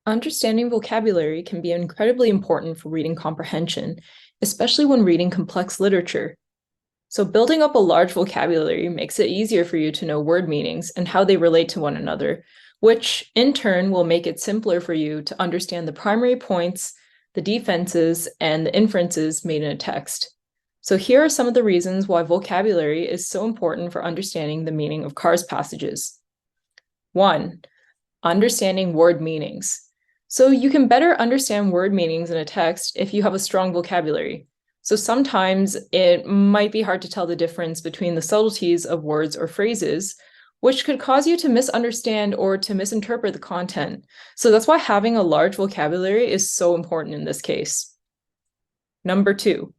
Understanding vocabulary can be incredibly important for reading comprehension, especially when reading complex literature. So building up a large vocabulary makes it easier for you to know word meanings and how they relate to one another, which in turn will make it simpler for you to understand the primary points, the defenses, and the inferences made in a text. So here are some of the reasons why vocabulary is so important for understanding the meaning of Carr's passages. 1. Understanding word meanings. So you can better understand word meanings in a text if you have a strong vocabulary. So sometimes it might be hard to tell the difference between the subtleties of words or phrases, which could cause you to misunderstand or to misinterpret the content. So that's why having a large vocabulary is so important in this case. Number 2,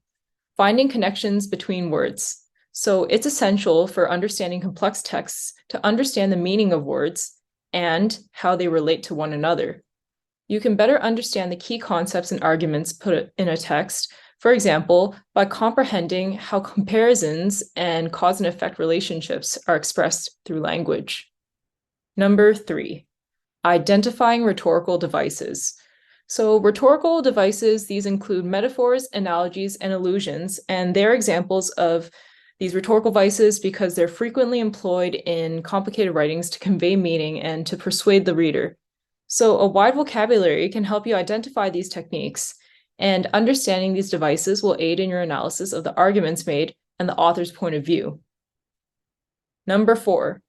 finding connections between words. So it's essential for understanding complex texts to understand the meaning of words and how they relate to one another. You can better understand the key concepts and arguments put in a text, for example, by comprehending how comparisons and cause and effect relationships are expressed through language. Number 3, identifying rhetorical devices. So rhetorical devices, these include metaphors, analogies, and allusions, and they're examples of these rhetorical devices because they're frequently employed in complicated writings to convey meaning and to persuade the reader. So a wide vocabulary can help you identify these techniques, and understanding these devices will aid in your analysis of the arguments made and the author's point of view. Number 4,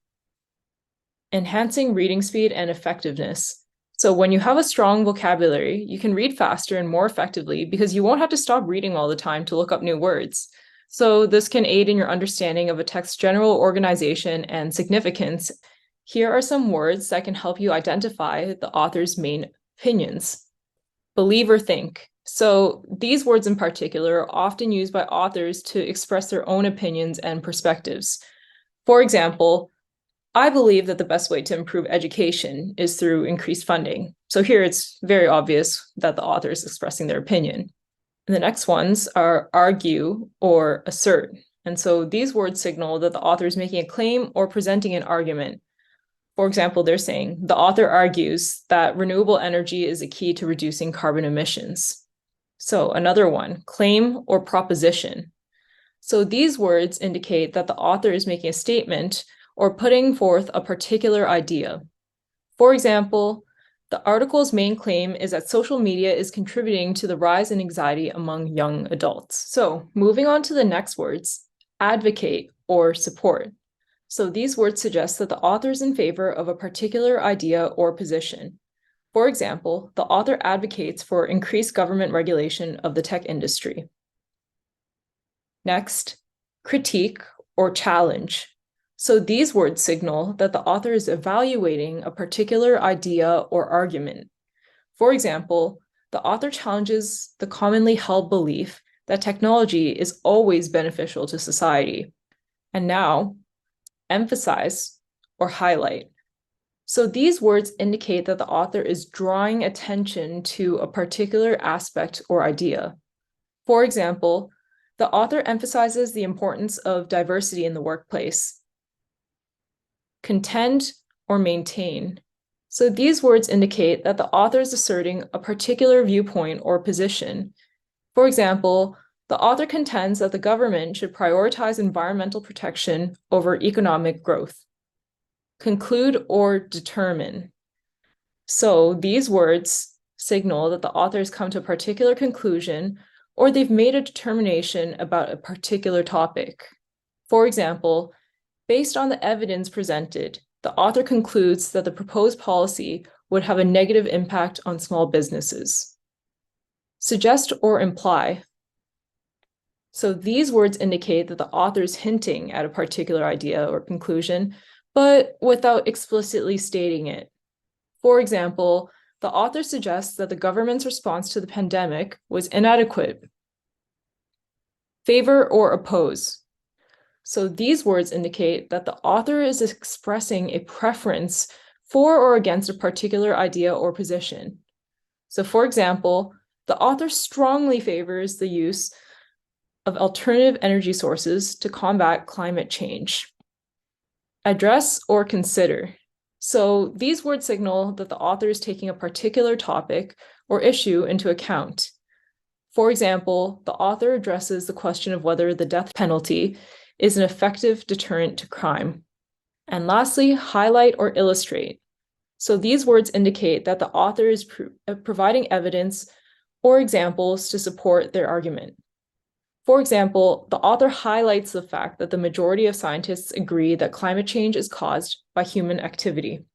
enhancing reading speed and effectiveness. So when you have a strong vocabulary, you can read faster and more effectively because you won't have to stop reading all the time to look up new words. So this can aid in your understanding of a text's general organization and significance. Here are some words that can help you identify the author's main opinions. Believe or think. So these words in particular are often used by authors to express their own opinions and perspectives. For example, I believe that the best way to improve education is through increased funding. So here it's very obvious that the author is expressing their opinion. And the next ones are argue or assert. And so these words signal that the author is making a claim or presenting an argument. For example, they're saying, the author argues that renewable energy is a key to reducing carbon emissions. So another one, claim or proposition. So these words indicate that the author is making a statement or putting forth a particular idea. For example, the article's main claim is that social media is contributing to the rise in anxiety among young adults. So moving on to the next words, advocate or support. So these words suggest that the author is in favor of a particular idea or position. For example, the author advocates for increased government regulation of the tech industry. Next, critique or challenge. So these words signal that the author is evaluating a particular idea or argument. For example, the author challenges the commonly held belief that technology is always beneficial to society. And now, emphasize or highlight. So these words indicate that the author is drawing attention to a particular aspect or idea. For example, the author emphasizes the importance of diversity in the workplace. Contend or maintain. So these words indicate that the author is asserting a particular viewpoint or position. For example, the author contends that the government should prioritize environmental protection over economic growth. Conclude or determine. So these words signal that the author has come to a particular conclusion or they've made a determination about a particular topic. For example, based on the evidence presented, the author concludes that the proposed policy would have a negative impact on small businesses. Suggest or imply. So these words indicate that the author is hinting at a particular idea or conclusion, but without explicitly stating it. For example, the author suggests that the government's response to the pandemic was inadequate. Favor or oppose. So these words indicate that the author is expressing a preference for or against a particular idea or position. So for example, the author strongly favors the use of alternative energy sources to combat climate change. Address or consider. So these words signal that the author is taking a particular topic or issue into account. For example, the author addresses the question of whether the death penalty is an effective deterrent to crime. And lastly, highlight or illustrate. So these words indicate that the author is providing evidence or examples to support their argument. For example, the author highlights the fact that the majority of scientists agree that climate change is caused by human activity.